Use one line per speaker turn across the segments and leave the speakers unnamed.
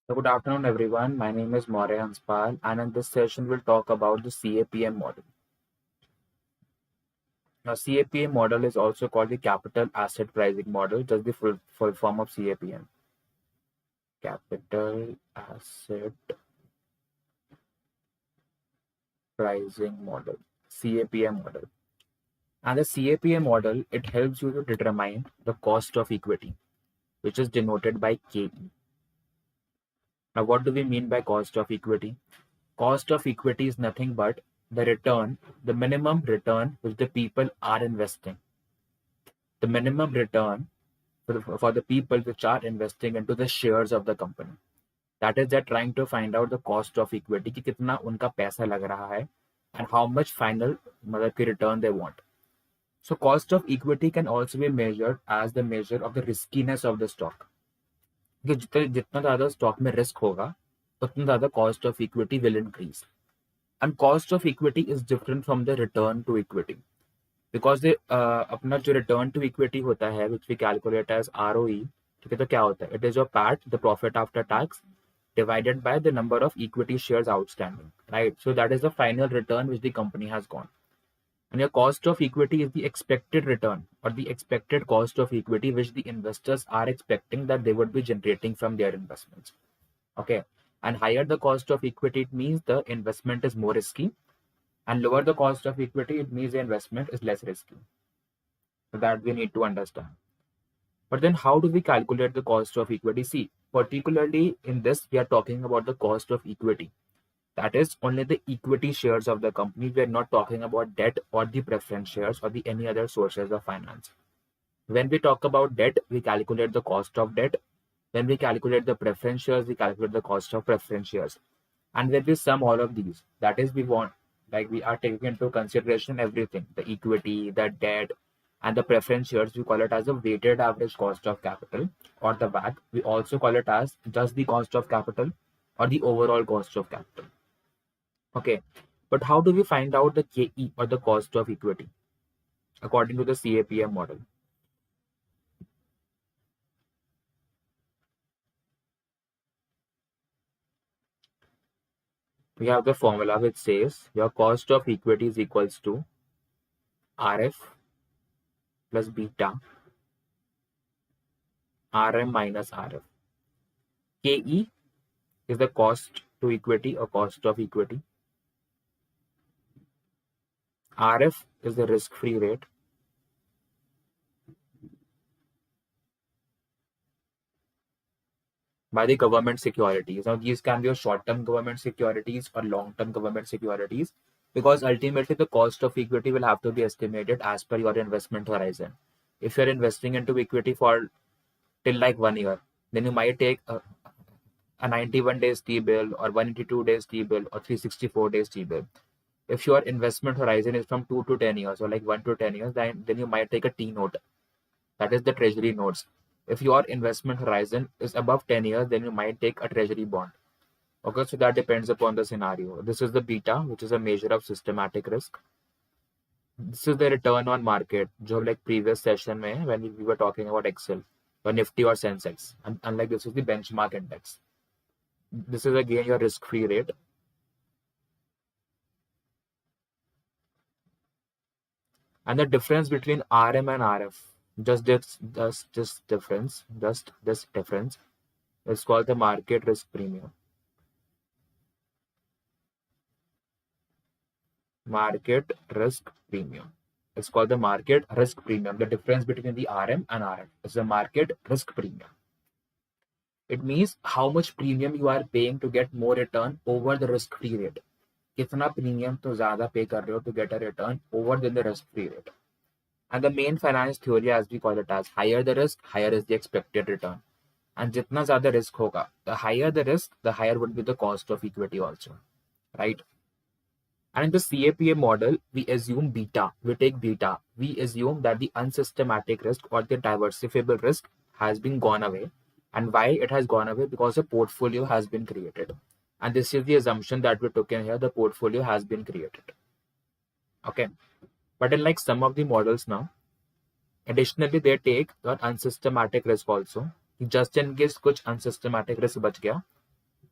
So good afternoon, everyone. My name is Maurya Hanspal, and in this session, we'll talk about the CAPM model. Now, CAPM model is also called the Capital Asset Pricing Model, just the full form of CAPM. Capital Asset Pricing Model, CAPM model. And the CAPM model, it helps you to determine the cost of equity, which is denoted by KE. Now, what do we mean by cost of equity? Cost of equity is nothing but the return, the minimum return which the people are investing. The minimum return for the people which are investing into the shares of the company. That is, they're trying to find out the cost of equity कि कितना उनका पैसा लग रहा है and how much final मतलब की return they want. So cost of equity can also be measured as the measure of the riskiness of the stock. कि जितना ज़्यादा स्टॉक में रिस्क होगा उतना ज़्यादा cost of equity will increase. And cost of equity is different from the return to equity because they अपना जो return to equity होता है which we calculate as ROE, ठीक है, तो क्या होता है? It is your PAT, the profit after tax, divided by the number of equity shares outstanding, right? So that is the final return which the company has gone. And your cost of equity is the expected return or the expected cost of equity which the investors are expecting that they would be generating from their investments. Okay. And higher the cost of equity, it means the investment is more risky. And lower the cost of equity, it means the investment is less risky. So that we need to understand. But then how do we calculate the cost of equity? See, particularly in this, we are talking about the cost of equity. That is only the equity shares of the company. We are not talking about debt or the preference shares or the any other sources of finance. When we talk about debt, we calculate the cost of debt. When we calculate the preference shares, we calculate the cost of preference shares. And when we sum all of these, that is, we are taking into consideration everything, the equity, the debt, and the preference shares. We call it as a weighted average cost of capital or the WACC. We also call it as just the cost of capital or the overall cost of capital. Okay, but how do we find out the KE or the cost of equity according to the CAPM model? We have the formula which says your cost of equity is equals to RF plus beta RM minus RF. KE is the cost to equity or cost of equity. RF is the risk-free rate. By the government securities. Now, these can be your short-term government securities or long-term government securities because ultimately the cost of equity will have to be estimated as per your investment horizon. If you're investing into equity for till like 1 year, then you might take a 91 days T-bill or 182 days T-bill or 364 days T-bill. If your investment horizon is from 2 to 10 years or like 1 to 10 years, then you might take a T-note. That is the treasury notes. If your investment horizon is above 10 years, then you might take a treasury bond. Okay, so that depends upon the scenario. This is the beta, which is a measure of systematic risk. This is the return on market, जो like previous session में when we were talking about Excel or Nifty or Sensex. And unlike this is the benchmark index. This is again your risk-free rate. And the difference between RM and RF, just this difference is called the market risk premium. Market risk premium. It's called the market risk premium. The difference between the RM and RF is the market risk premium. It means how much premium you are paying to get more return over the risk-free rate. कितना premium तो ज़्यादा pay कर रहे हो to get a return over than the risk-free rate. And the main finance theory, as we call it as, higher the risk, higher is the expected return. And जितना ज़्यादा risk होगा, the higher the risk, the higher would be the cost of equity also, right? And in the CAPA model, we assume beta. We take beta. We assume that the unsystematic risk or the diversifiable risk has been gone away. And why it has gone away? Because a portfolio has been created. And this is the assumption that we took in here. The portfolio has been created. Okay. But in like some of the models now, additionally, they take that unsystematic risk also. Just in case कुछ unsystematic risk बच गया,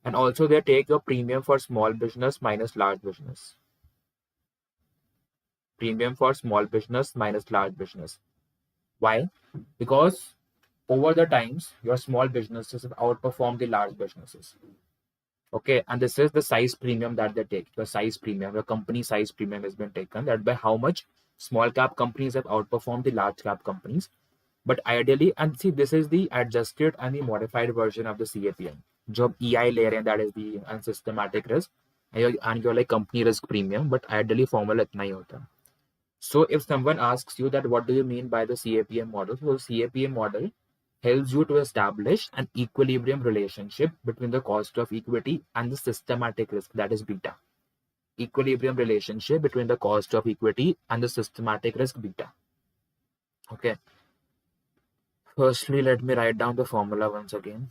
And also they take your premium for small business minus large business. Premium for small business minus large business. Why? Because over the times, your small businesses have outperformed the large businesses. Okay, and this is the size premium that they take. The size premium, the company size premium has been taken. That by how much small cap companies have outperformed the large cap companies. But ideally, and see, this is the adjusted and the modified version of the CAPM. जो EI ले रहे हैं, that is the unsystematic risk, and your like company risk premium. But ideally, formula इतना ही होता है. So if someone asks you that what do you mean by the CAPM model, so the CAPM model helps you to establish an equilibrium relationship between the cost of equity and the systematic risk, that is beta. Equilibrium relationship between the cost of equity and the systematic risk beta. Okay. Firstly, let me write down the formula once again.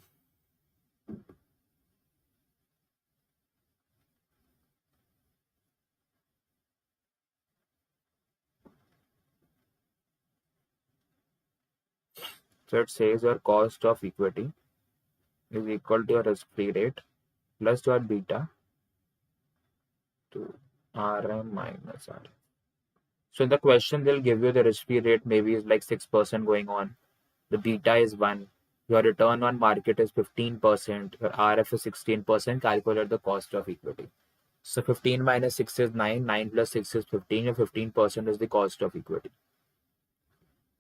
So it says your cost of equity is equal to your risk-free rate plus your beta to RM minus R. So in the question, they'll give you the risk-free rate maybe is like 6% going on. The beta is 1. Your return on market is 15%. Your RF is 16%. Calculate the cost of equity. So 15 minus 6 is 9. 9 plus 6 is 15. And 15% is the cost of equity.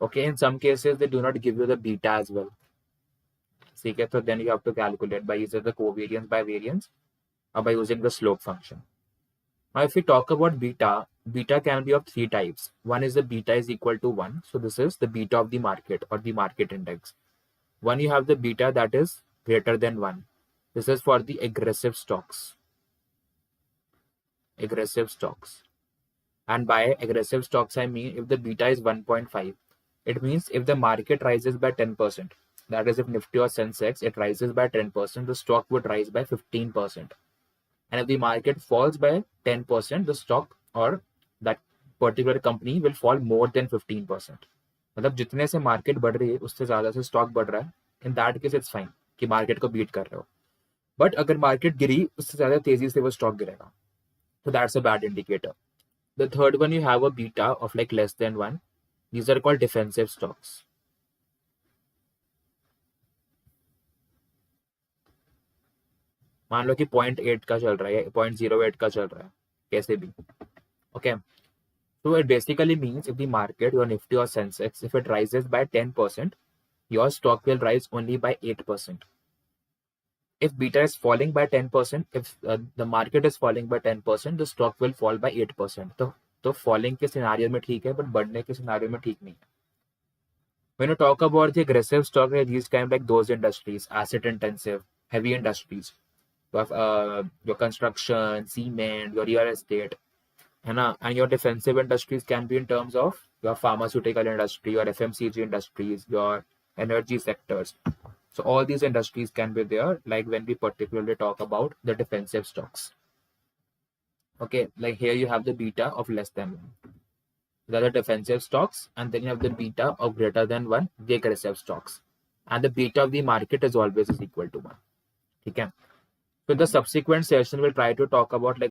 Okay, in some cases, they do not give you the beta as well. So then you have to calculate by either the covariance by variance or by using the slope function. Now, if we talk about beta, beta can be of 3 types. One is the beta is equal to 1. So this is the beta of the market or the market index. One, you have the beta that is greater than 1. This is for the aggressive stocks. Aggressive stocks. And by aggressive stocks, I mean if the beta is 1.5, it means if the market rises by 10%, that is if Nifty or Sensex, it rises by 10%, the stock would rise by 15%. And if the market falls by 10%, the stock or that particular company will fall more than 15%. मतलब जितने से market बढ़ रही है उससे ज्यादा से stock बढ़ रहा है, in that case it's fine कि मार्केट को बीट कर रहे हो. बट अगर मार्केट गिरी उससे ज्यादा तेजी से वो स्टॉक गिरेगा, so that's a bad indicator. The third one, you have a beta of like less than 1. These are called defensive stocks. मान लो कि 0.8 का चल रहा है, 0.08 का चल रहा है, कैसे भी. Okay. So it basically means if the market, your Nifty or Sensex, if it rises by 10%, your stock will rise only by 8%. If beta is falling by 10%, if the market is falling by 10%, the stock will fall by 8%. तो falling के scenario में ठीक है, but बढ़ने के scenario में ठीक नहीं है. When you talk about the aggressive stock, these kind of like those industries, asset intensive, heavy industries, you have your construction, cement, your real estate, and your defensive industries can be in terms of your pharmaceutical industry, your FMCG industries, your energy sectors. So all these industries can be there, like when we particularly talk about the defensive stocks. Okay, like here you have the beta of less than 1. The other defensive stocks, and then you have the beta of greater than 1, the aggressive stocks. And the beta of the market is always is equal to 1. Okay. So the subsequent session will try to talk about like